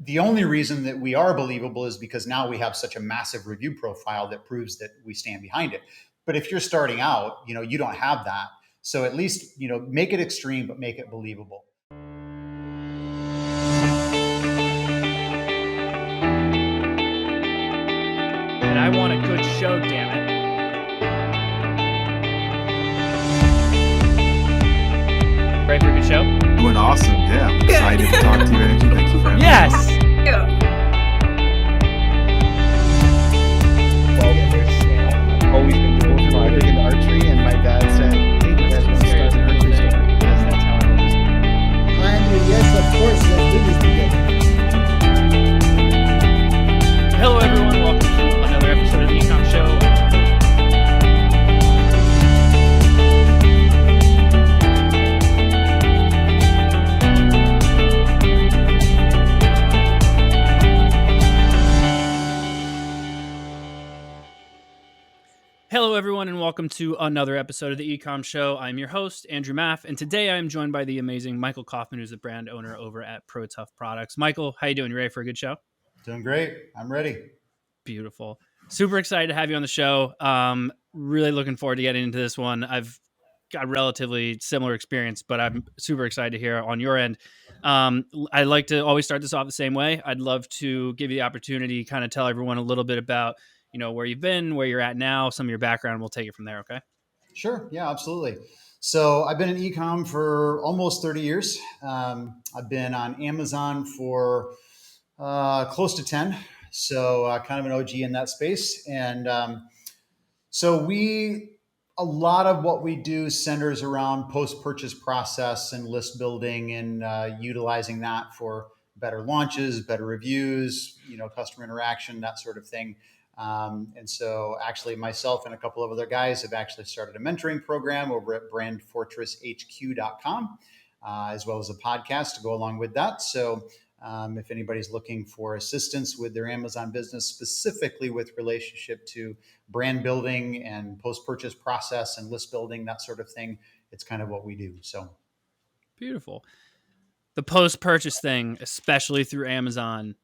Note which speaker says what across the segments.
Speaker 1: the only reason that we are believable is because now we have such a massive review profile that proves that we stand behind it. But if you're starting out, you don't have that. So at least, make it extreme, but make it believable.
Speaker 2: And I want a good show, damn it. Ready for a good show?
Speaker 3: Doing awesome, yeah. I'm excited to talk to you, Angie. Thank you for having me.
Speaker 2: Yes!
Speaker 4: I've always been doing big into archery, and my dad said, "Hey, you guys want to start an archery store?"
Speaker 2: That's how I was.
Speaker 5: Andrew, yes, of course. Let's do this together.
Speaker 2: Hello, everyone. Welcome to another episode of the E-Comm Show. Hello, everyone, and welcome to another episode of the E-Comm Show. I'm your host, Andrew Maff, and today I'm joined by the amazing Michael Kaufman, who's the brand owner over at Protuff Products. Michael, how you doing? You ready for a good show?
Speaker 1: Doing great. I'm ready.
Speaker 2: Beautiful. Super excited to have you on the show. Really looking forward to getting into this one. I've got relatively similar experience, but I'm super excited to hear on your end. I like to always start this off the same way. I'd love to give you the opportunity to kind of tell everyone a little bit about where you've been, where you're at now, some of your background. We'll take it from there. Okay.
Speaker 1: Sure. Yeah, absolutely. So I've been in e-com for almost 30 years. I've been on Amazon for close to 10. So kind of an OG in that space. And so a lot of what we do centers around post-purchase process and list building and utilizing that for better launches, better reviews, customer interaction, that sort of thing. And so actually myself and a couple of other guys have actually started a mentoring program over at brandfortresshq.com, as well as a podcast to go along with that. So if anybody's looking for assistance with their Amazon business, specifically with relationship to brand building and post-purchase process and list building, that sort of thing, it's kind of what we do. So
Speaker 2: beautiful. The post-purchase thing, especially through Amazon,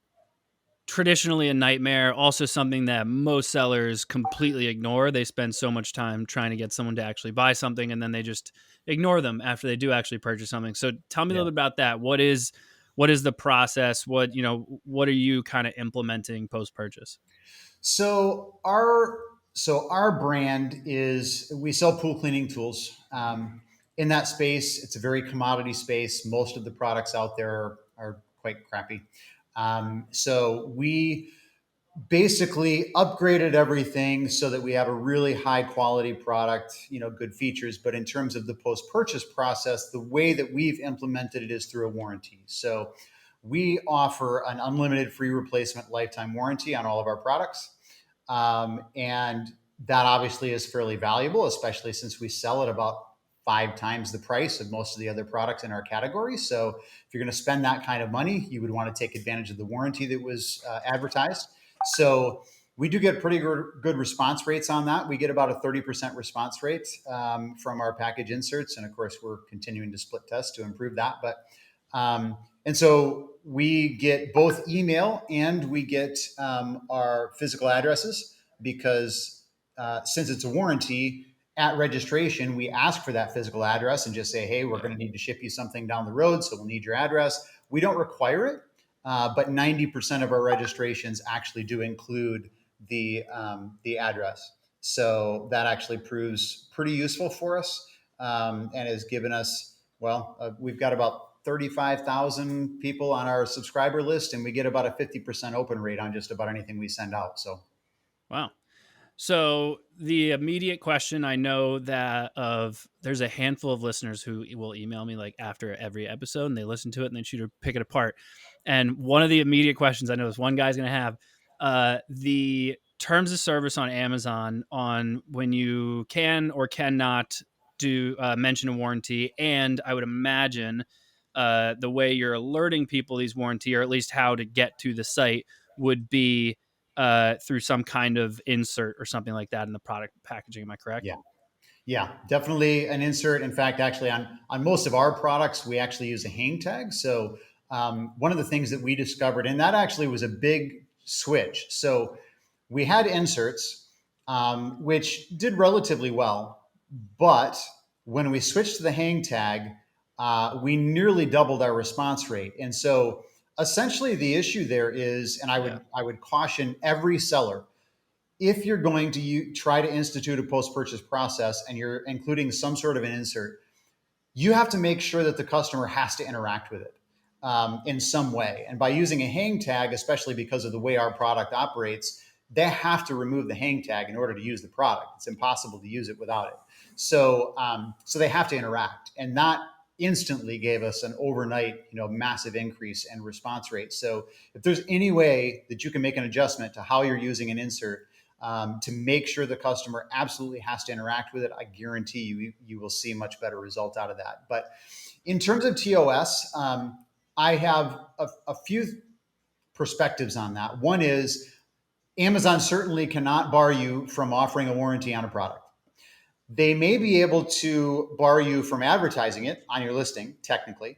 Speaker 2: traditionally a nightmare, also something that most sellers completely ignore. They spend so much time trying to get someone to actually buy something, and then they just ignore them after they do actually purchase something. So tell me a little bit about that. What is the process? What are you kind of implementing post-purchase?
Speaker 1: So our brand is, we sell pool cleaning tools. In that space, it's a very commodity space. Most of the products out there are quite crappy. So we basically upgraded everything so that we have a really high quality product, good features. But in terms of the post-purchase process, the way that we've implemented it is through a warranty. So we offer an unlimited free replacement lifetime warranty on all of our products. And that obviously is fairly valuable, especially since we sell at about 5 times the price of most of the other products in our category. So if you're going to spend that kind of money, you would want to take advantage of the warranty that was advertised. So we do get pretty good response rates on that. We get about a 30% response rate from our package inserts. And of course, we're continuing to split test to improve that. But and so we get both email and we get our physical addresses because since it's a warranty, at registration, we ask for that physical address and just say, hey, we're going to need to ship you something down the road, so we'll need your address. We don't require it, but 90% of our registrations actually do include the address. So that actually proves pretty useful for us and has given us, we've got about 35,000 people on our subscriber list, and we get about a 50% open rate on just about anything we send out. So,
Speaker 2: wow. So the immediate question, I know that there's a handful of listeners who will email me like after every episode and they listen to it and then shoot or pick it apart. And one of the immediate questions I know is one guy's going to have the terms of service on Amazon on when you can or cannot do mention a warranty. And I would imagine the way you're alerting people these warranty, or at least how to get to the site, would be through some kind of insert or something like that in the product packaging. Am I correct?
Speaker 1: Yeah, definitely an insert. In fact, actually on most of our products, we actually use a hang tag. So one of the things that we discovered, and that actually was a big switch. So we had inserts, which did relatively well, but when we switched to the hang tag, we nearly doubled our response rate. And so essentially the issue there is, and I would caution every seller, if you're going to try to institute a post-purchase process and you're including some sort of an insert, you have to make sure that the customer has to interact with it in some way. And by using a hang tag, especially because of the way our product operates, they have to remove the hang tag in order to use the product. It's impossible to use it without it. So they have to interact, and that instantly gave us an overnight, massive increase in response rate. So if there's any way that you can make an adjustment to how you're using an insert to make sure the customer absolutely has to interact with it, I guarantee you will see much better result out of that. But in terms of TOS, I have a few perspectives on that. One is Amazon certainly cannot bar you from offering a warranty on a product. They may be able to bar you from advertising it on your listing, technically.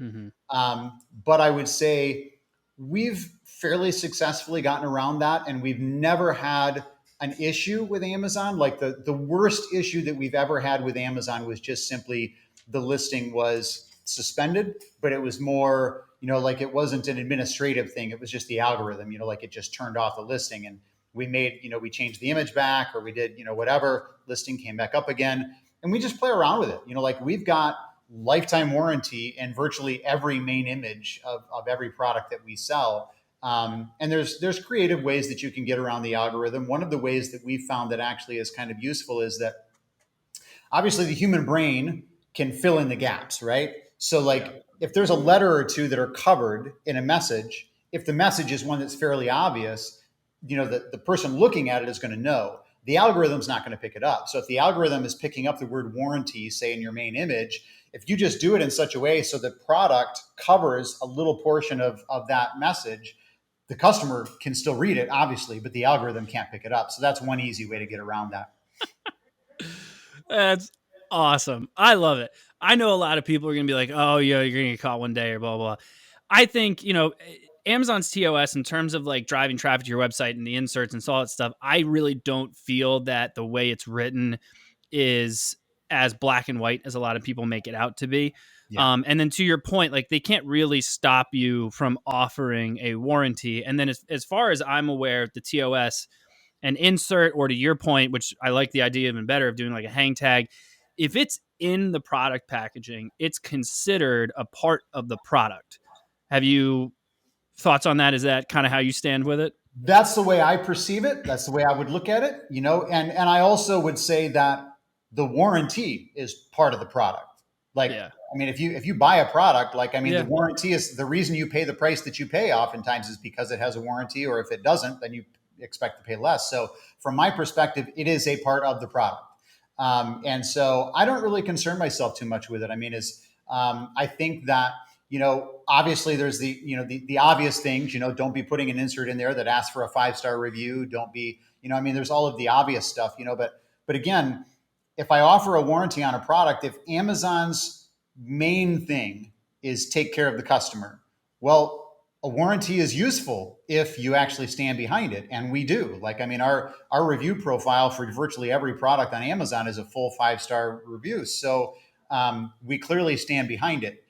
Speaker 1: But I would say we've fairly successfully gotten around that, and we've never had an issue with Amazon. Like the worst issue that we've ever had with Amazon was just simply the listing was suspended, but it was more, like it wasn't an administrative thing. It was just the algorithm, like it just turned off the listing, and we made, we changed the image back, or we did, whatever, listing came back up again, and we just play around with it. Like we've got lifetime warranty in virtually every main image of every product that we sell. And there's creative ways that you can get around the algorithm. One of the ways that we've found that actually is kind of useful is that obviously the human brain can fill in the gaps, right? So like if there's a letter or two that are covered in a message, if the message is one that's fairly obvious, the person looking at it is going to know. The algorithm's not going to pick it up. So if the algorithm is picking up the word warranty, say in your main image, if you just do it in such a way so the product covers a little portion of that message, the customer can still read it, obviously, but the algorithm can't pick it up. So that's one easy way to get around that.
Speaker 2: That's awesome. I love it. I know a lot of people are going to be like, oh, yeah, you're going to get caught one day or blah, blah, blah. I think, Amazon's TOS in terms of like driving traffic to your website and the inserts and all that stuff, I really don't feel that the way it's written is as black and white as a lot of people make it out to be. Yeah. And then to your point, like they can't really stop you from offering a warranty. And then as far as I'm aware, the TOS and insert, or to your point, which I like the idea even better of doing like a hang tag, if it's in the product packaging, it's considered a part of the product. Have you thoughts on that? Is that kind of how you stand with it?
Speaker 1: That's the way I perceive it. That's the way I would look at it, and I also would say that the warranty is part of the product. Like, yeah. I mean, if you buy a product, the warranty is the reason you pay the price that you pay oftentimes is because it has a warranty, or if it doesn't, then you expect to pay less. So from my perspective, it is a part of the product. And so I don't really concern myself too much with it. I mean, I think that, obviously there's the obvious things, don't be putting an insert in there that asks for a 5-star review. Don't be, there's all of the obvious stuff, but again, if I offer a warranty on a product, if Amazon's main thing is take care of the customer, well, a warranty is useful if you actually stand behind it. And we do. Our review profile for virtually every product on Amazon is a full 5-star review. So we clearly stand behind it.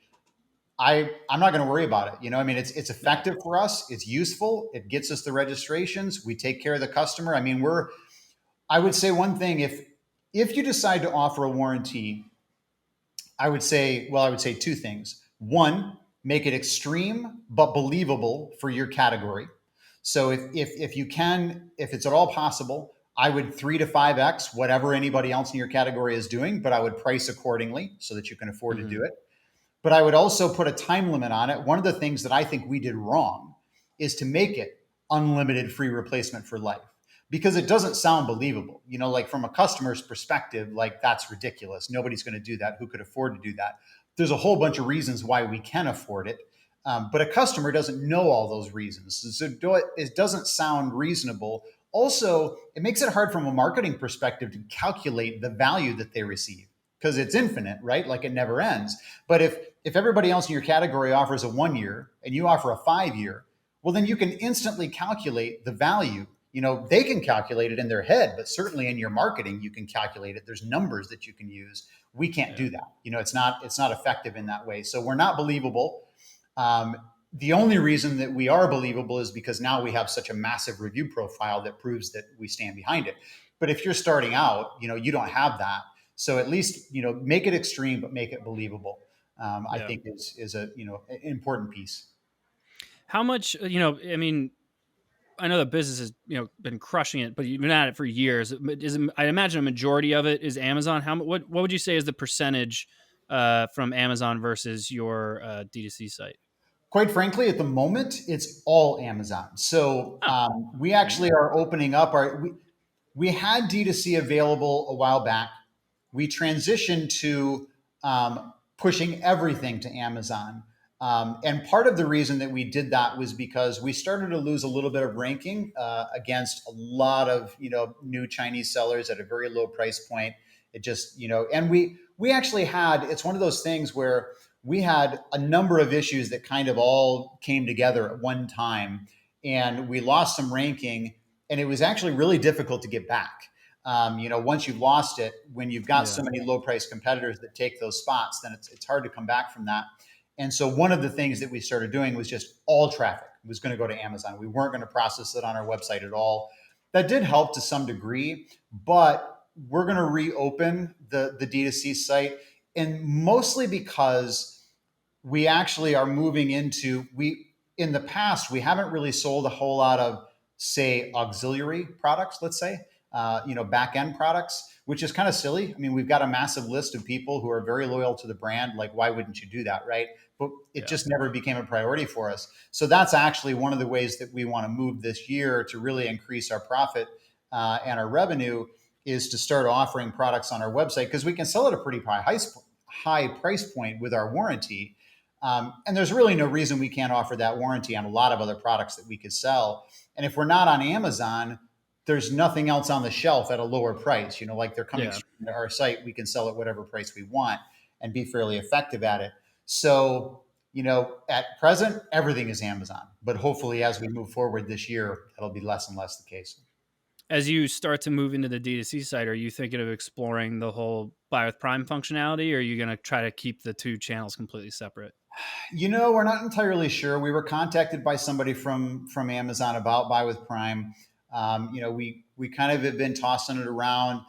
Speaker 1: I'm not going to worry about it. It's effective for us. It's useful. It gets us the registrations. We take care of the customer. I would say one thing, if you decide to offer a warranty, I would say two things. One, make it extreme but believable for your category. So if you can, if it's at all possible, I would 3 to 5x whatever anybody else in your category is doing, but I would price accordingly so that you can afford to do it. But I would also put a time limit on it. One of the things that I think we did wrong is to make it unlimited free replacement for life, because it doesn't sound believable. From a customer's perspective, that's ridiculous. Nobody's going to do that. Who could afford to do that? There's a whole bunch of reasons why we can afford it. But a customer doesn't know all those reasons. So it doesn't sound reasonable. Also, it makes it hard from a marketing perspective to calculate the value that they receive, because it's infinite, right? Like it never ends. But if everybody else in your category offers a 1 year and you offer a 5 year, well, then you can instantly calculate the value. They can calculate it in their head, but certainly in your marketing, you can calculate it. There's numbers that you can use. We can't do that. It's not effective in that way. So we're not believable. The only reason that we are believable is because now we have such a massive review profile that proves that we stand behind it. But if you're starting out, you don't have that. So at least, make it extreme, but make it believable. I think is a, an important piece.
Speaker 2: How much, I mean, I know the business has, been crushing it, but you've been at it for years. I imagine a majority of it is Amazon. What would you say is the percentage from Amazon versus your D2C site?
Speaker 1: Quite frankly, at the moment, it's all Amazon. So we actually are opening up we had D2C available a while back. We transitioned to pushing everything to Amazon. And part of the reason that we did that was because we started to lose a little bit of ranking against a lot of new Chinese sellers at a very low price point. It just and we actually had, it's one of those things where we had a number of issues that kind of all came together at one time, and we lost some ranking, and it was actually really difficult to get back. Once you've lost it, when you've got so many low price competitors that take those spots, then it's hard to come back from that. And so one of the things that we started doing was just all traffic was going to go to Amazon. We weren't going to process it on our website at all. That did help to some degree, but we're going to reopen the D2C site, and mostly because we actually are moving into, in the past, we haven't really sold a whole lot of, say, auxiliary products, let's say, back end products, which is kind of silly. I mean, we've got a massive list of people who are very loyal to the brand. Like, why wouldn't you do that, right? But it just never became a priority for us. So that's actually one of the ways that we want to move this year to really increase our profit and our revenue, is to start offering products on our website, because we can sell at a pretty high price point with our warranty. And there's really no reason we can't offer that warranty on a lot of other products that we could sell. And if we're not on Amazon, there's nothing else on the shelf at a lower price. Like they're coming straight to our site, we can sell at whatever price we want and be fairly effective at it. So, at present, everything is Amazon, but hopefully as we move forward this year, that'll be less and less the case.
Speaker 2: As you start to move into the D2C site, are you thinking of exploring the whole Buy with Prime functionality, or are you going to try to keep the two channels completely separate?
Speaker 1: We're not entirely sure. We were contacted by somebody from Amazon about Buy with Prime. We kind of have been tossing it around.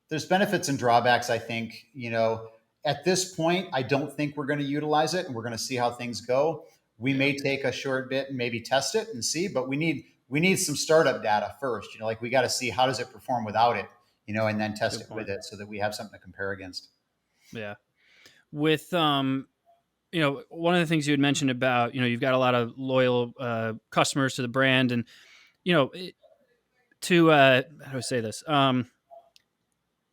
Speaker 1: There's benefits and drawbacks, I think. At this point, I don't think we're going to utilize it, and we're going to see how things go. We may take a short bit and maybe test it and see, but we need some startup data first. Like we got to see how does it perform without it, and then test it with it so that we have something to compare against. Yeah.
Speaker 2: With one of the things you had mentioned about, you've got a lot of loyal customers to the brand, and how do I say this?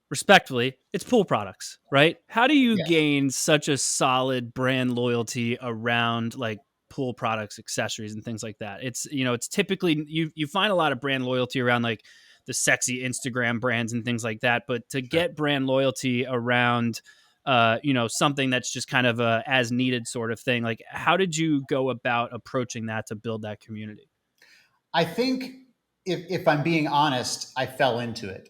Speaker 2: Respectfully, it's pool products, right? How do you gain such a solid brand loyalty around like pool products, accessories, and things like that? It's typically you find a lot of brand loyalty around like the sexy Instagram brands and things like that, but to get brand loyalty around something that's just kind of a as needed sort of thing, like how did you go about approaching that to build that community?
Speaker 1: I think if I'm being honest, I fell into it.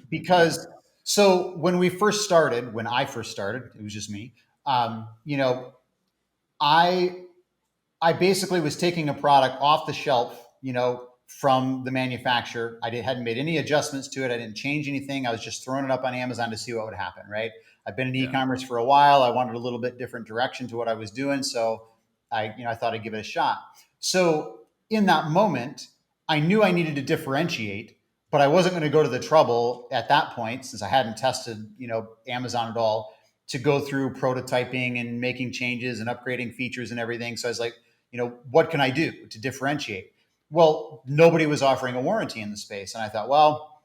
Speaker 1: Because so when I first started, it was just me. I basically was taking a product off the shelf, from the manufacturer. I hadn't made any adjustments to it. I didn't change anything. I was just throwing it up on Amazon to see what would happen. Right. I've been in e-commerce for a while. I wanted a little bit different direction to what I was doing. So I thought I'd give it a shot. So in that moment, I knew I needed to differentiate, but I wasn't going to go to the trouble at that point, since I hadn't tested, Amazon at all, to go through prototyping and making changes and upgrading features and everything. So I was like, what can I do to differentiate? Well, nobody was offering a warranty in the space. And I thought, well,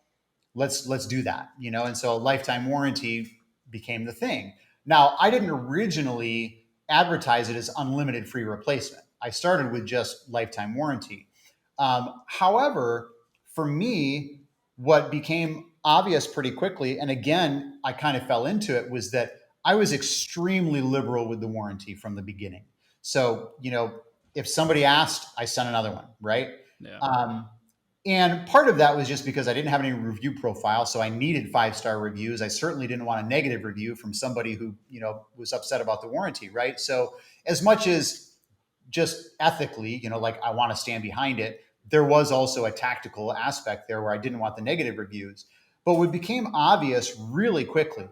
Speaker 1: let's do that, and so a lifetime warranty became the thing. Now, I didn't originally advertise it as unlimited free replacement. I started with just lifetime warranty. However, for me, what became obvious pretty quickly, and again, I kind of fell into it, was that I was extremely liberal with the warranty from the beginning. So, if somebody asked, I sent another one, right?
Speaker 2: Yeah.
Speaker 1: And part of that was just because I didn't have any review profile. So I needed 5-star reviews. I certainly didn't want a negative review from somebody who, was upset about the warranty, right? So as much as just ethically, like I want to stand behind it, there was also a tactical aspect there where I didn't want the negative reviews. But what became obvious really quickly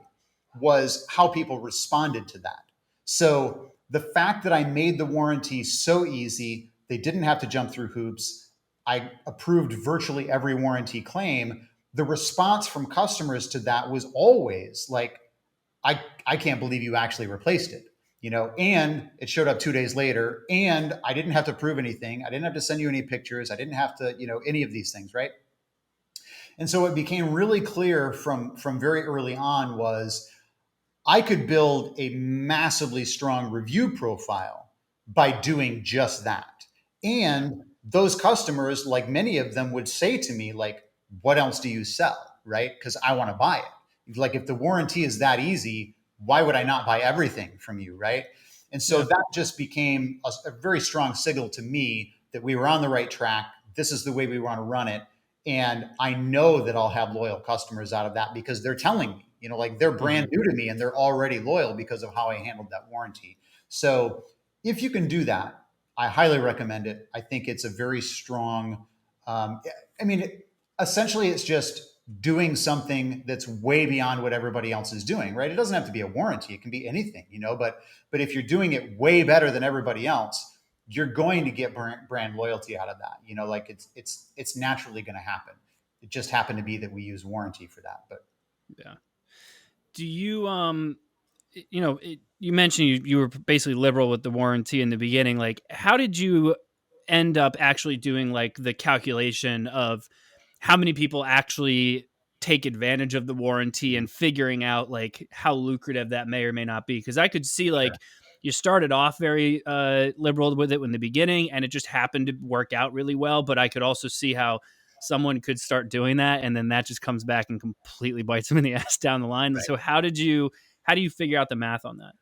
Speaker 1: was how people responded to that. So the fact that I made the warranty so easy, they didn't have to jump through hoops. I approved virtually every warranty claim. The response from customers to that was always like, I can't believe you actually replaced it, and it showed up 2 days later, and I didn't have to prove anything. I didn't have to send you any pictures. I didn't have to, any of these things, right? And so it became really clear from very early on was I could build a massively strong review profile by doing just that. And those customers, like many of them would say to me, like, what else do you sell? Right? Because I want to buy it. Like, if the warranty is that easy, why would I not buy everything from you? Right? And so that just became a very strong signal to me that we were on the right track. This is the way we want to run it. And I know that I'll have loyal customers out of that because they're telling me, like they're brand new to me and they're already loyal because of how I handled that warranty. So if you can do that, I highly recommend it. I think it's a very strong, essentially it's just doing something that's way beyond what everybody else is doing, right? It doesn't have to be a warranty. It can be anything, but if you're doing it way better than everybody else, you're going to get brand loyalty out of that. Like it's naturally going to happen. It just happened to be that we use warranty for that. But
Speaker 2: yeah. Do you, you mentioned you were basically liberal with the warranty in the beginning. Like, how did you end up actually doing like the calculation of how many people actually take advantage of the warranty and figuring out like how lucrative that may or may not be? Because I could see like you started off very liberal with it in the beginning and it just happened to work out really well. But I could also see how someone could start doing that and then that just comes back and completely bites them in the ass down the line. Right. So how do you figure out the math on that?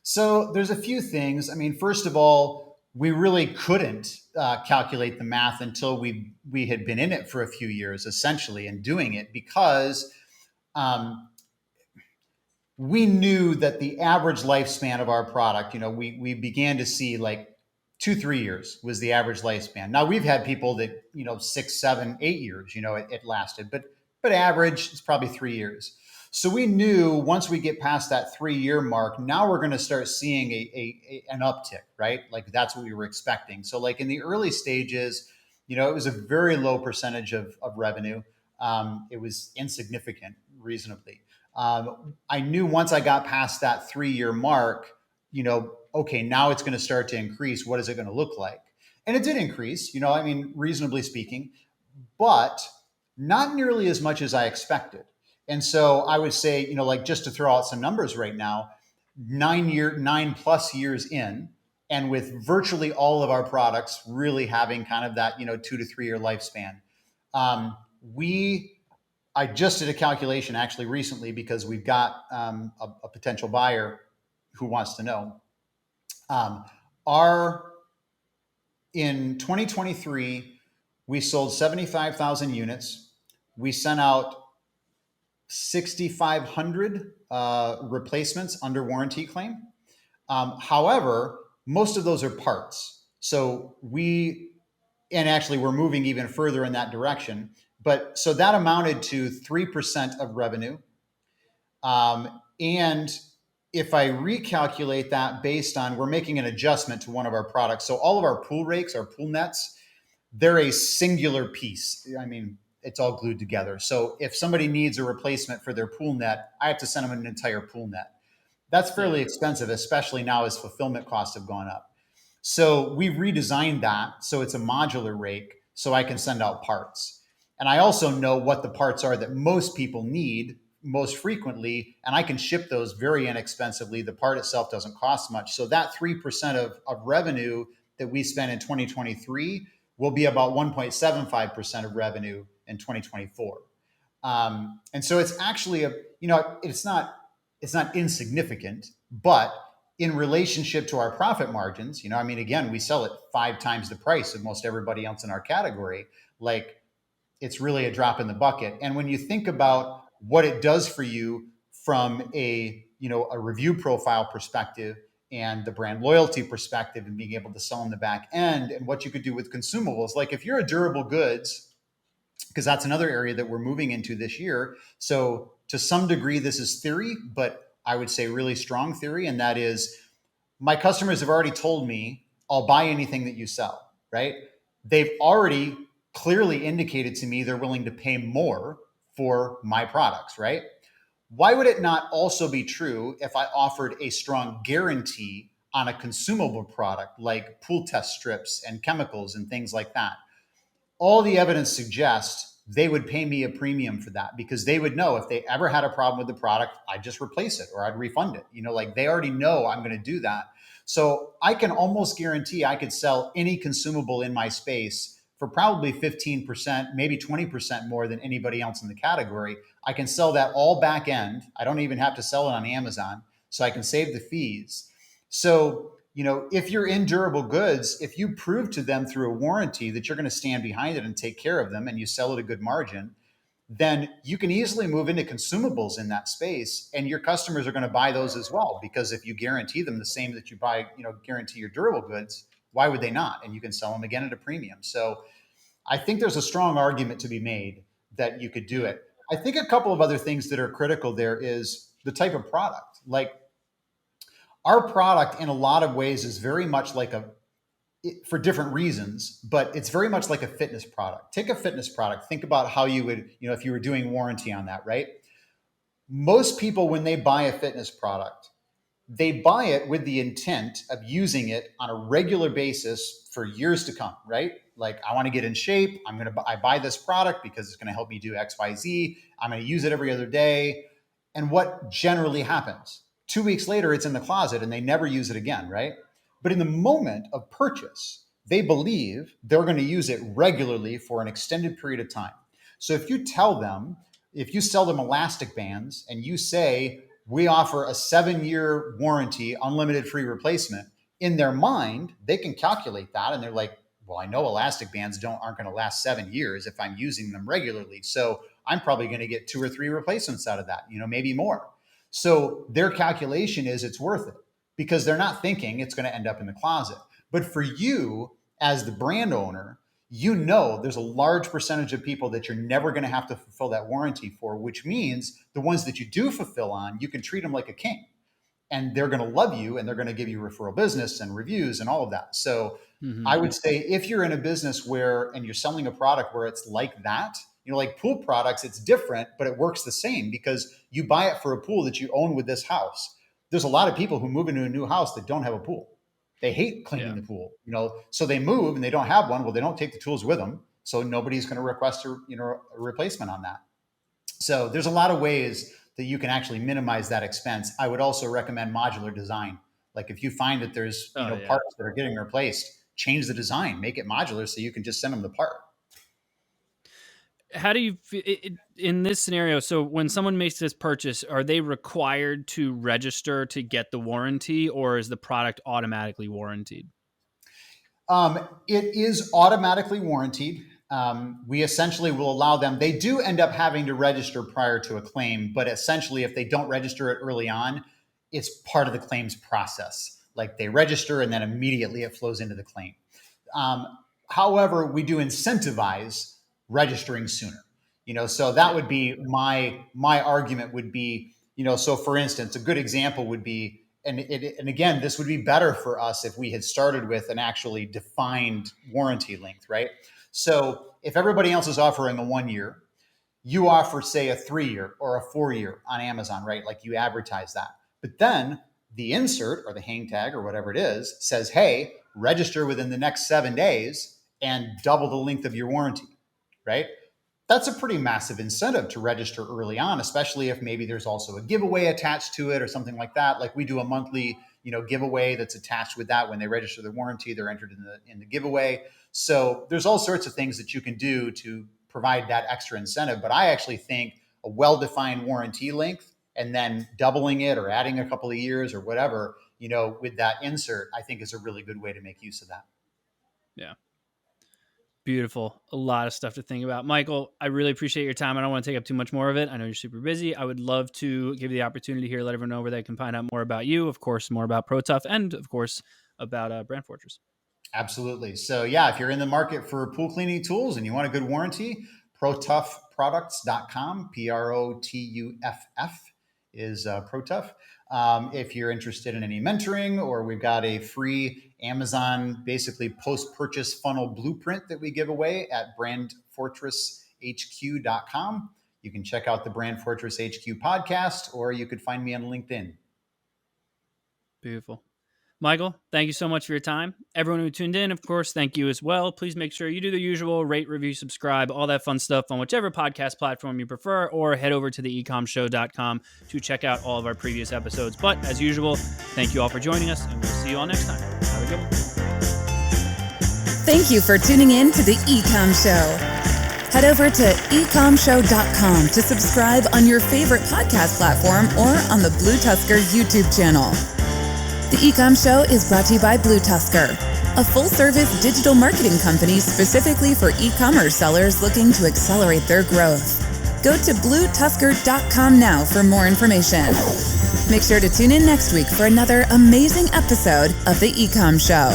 Speaker 1: So there's a few things. I mean, first of all, we really couldn't calculate the math until we had been in it for a few years, essentially, and doing it because we knew that the average lifespan of our product, we began to see like 2-3 years was the average lifespan. Now we've had people that, 6, 7, 8 years, it lasted, but average is probably 3 years. So we knew once we get past that 3-year mark, now we're going to start seeing an uptick, right? Like that's what we were expecting. So like in the early stages, it was a very low percentage of revenue. It was insignificant reasonably. I knew once I got past that 3-year mark, okay, now it's going to start to increase. What is it going to look like? And it did increase, reasonably speaking, but not nearly as much as I expected. And so I would say, like just to throw out some numbers right now, 9+ years in, and with virtually all of our products really having kind of that, 2 to 3 year lifespan, I just did a calculation actually recently because we've got a potential buyer who wants to know. In 2023, we sold 75,000 units. We sent out 6,500 replacements under warranty claim. However, most of those are parts. So actually we're moving even further in that direction. But so that amounted to 3% of revenue. And if I recalculate that based on, we're making an adjustment to one of our products. So all of our pool rakes, our pool nets, they're a singular piece. I mean, it's all glued together. So if somebody needs a replacement for their pool net, I have to send them an entire pool net. That's fairly expensive, especially now as fulfillment costs have gone up. So we redesigned that so it's a modular rake so I can send out parts. And I also know what the parts are that most people need most frequently, and I can ship those very inexpensively. The part itself doesn't cost much. So that 3% of revenue that we spent in 2023 will be about 1.75% of revenue in 2024. And so it's actually it's it's not insignificant, but in relationship to our profit margins, I mean, again, we sell at 5 times the price of most everybody else in our category. Like, it's really a drop in the bucket. And when you think about what it does for you from a review profile perspective and the brand loyalty perspective and being able to sell in the back end and what you could do with consumables, like if you're a durable goods, because that's another area that we're moving into this year. So to some degree, this is theory, but I would say really strong theory. And that is, my customers have already told me, I'll buy anything that you sell, right? They've already clearly indicated to me they're willing to pay more for my products, right? Why would it not also be true if I offered a strong guarantee on a consumable product like pool test strips and chemicals and things like that? All the evidence suggests they would pay me a premium for that, because they would know if they ever had a problem with the product, I'd just replace it or I'd refund it. Like they already know I'm going to do that. So I can almost guarantee I could sell any consumable in my space for probably 15%, maybe 20% more than anybody else in the category. I can sell that all back end. I don't even have to sell it on Amazon. So I can save the fees. So if you're in durable goods, if you prove to them through a warranty that you're going to stand behind it and take care of them and you sell at a good margin, then you can easily move into consumables in that space, and your customers are going to buy those as well. Because if you guarantee them the same that you guarantee your durable goods, why would they not? And you can sell them again at a premium. So I think there's a strong argument to be made that you could do it. I think a couple of other things that are critical there is the type of product. Like, our product in a lot of ways is very much like for different reasons, but it's very much like a fitness product. Take a fitness product. Think about how you would, if you were doing warranty on that, right? Most people, when they buy a fitness product, they buy it with the intent of using it on a regular basis for years to come, right? Like, I want to get in shape. I buy this product because it's going to help me do X, Y, Z. I'm going to use it every other day. And what generally happens? 2 weeks later, it's in the closet and they never use it again, right? But in the moment of purchase, they believe they're going to use it regularly for an extended period of time. So if you sell them elastic bands and you say, we offer a 7-year warranty, unlimited free replacement, in their mind, they can calculate that. And they're like, well, I know elastic bands aren't going to last 7 years if I'm using them regularly. So I'm probably going to get 2 or 3 replacements out of that, maybe more. So their calculation is it's worth it, because they're not thinking it's going to end up in the closet. But for you as the brand owner, there's a large percentage of people that you're never going to have to fulfill that warranty for, which means the ones that you do fulfill on, you can treat them like a king, and they're going to love you and they're going to give you referral business and reviews and all of that. So I would say if you're in a business and you're selling a product where it's like that, like pool products, it's different, but it works the same because you buy it for a pool that you own with this house. There's a lot of people who move into a new house that don't have a pool. They hate cleaning the pool, so they move and they don't have one. Well, they don't take the tools with them. So nobody's going to request a replacement on that. So there's a lot of ways that you can actually minimize that expense. I would also recommend modular design. Like, if you find that there's parts that are getting replaced, change the design, make it modular so you can just send them the part.
Speaker 2: How do you in this scenario? So when someone makes this purchase, are they required to register to get the warranty, or is the product automatically warranted?
Speaker 1: It is automatically warranted. We essentially will allow them. They do end up having to register prior to a claim, but essentially, if they don't register it early on, it's part of the claims process. Like, they register and then immediately it flows into the claim. However, we do incentivize registering sooner, so that would be my argument would be, so for instance, a good example would be, and again, this would be better for us if we had started with an actually defined warranty length, right? So if everybody else is offering a 1 year, you offer, say, a 3-year or a 4-year on Amazon, right? Like, you advertise that, but then the insert or the hang tag or whatever it is says, hey, register within the next 7 days and double the length of your warranty. Right? That's a pretty massive incentive to register early on, especially if maybe there's also a giveaway attached to it or something like that. Like, we do a monthly, giveaway that's attached with that. When they register the warranty, they're entered in the giveaway. So there's all sorts of things that you can do to provide that extra incentive. But I actually think a well-defined warranty length and then doubling it or adding a couple of years or whatever, with that insert, I think is a really good way to make use of that.
Speaker 2: Yeah. Beautiful. A lot of stuff to think about. Michael, I really appreciate your time. I don't want to take up too much more of it. I know you're super busy. I would love to give you the opportunity here, let everyone know where they can find out more about you, of course, more about Protuff, and of course, about Brand Fortress.
Speaker 1: Absolutely. So yeah, if you're in the market for pool cleaning tools and you want a good warranty, protuffproducts.com, Protuff is Protuff. If you're interested in any mentoring, or we've got a free Amazon basically post-purchase funnel blueprint that we give away at brandfortresshq.com. You can check out the Brand Fortress HQ podcast, or you could find me on LinkedIn.
Speaker 2: Beautiful. Michael, thank you so much for your time. Everyone who tuned in, of course, thank you as well. Please make sure you do the usual: rate, review, subscribe, all that fun stuff on whichever podcast platform you prefer, or head over to the ecommshow.com to check out all of our previous episodes. But as usual, thank you all for joining us, and we'll see you all next time. Have a good one.
Speaker 6: Thank you for tuning in to the E-Comm Show. Head over to ecommshow.com to subscribe on your favorite podcast platform or on the BlueTuskr YouTube channel. The E-Comm Show is brought to you by BlueTuskr, a full-service digital marketing company specifically for e-commerce sellers looking to accelerate their growth. Go to BlueTuskr.com now for more information. Make sure to tune in next week for another amazing episode of the E-Comm Show.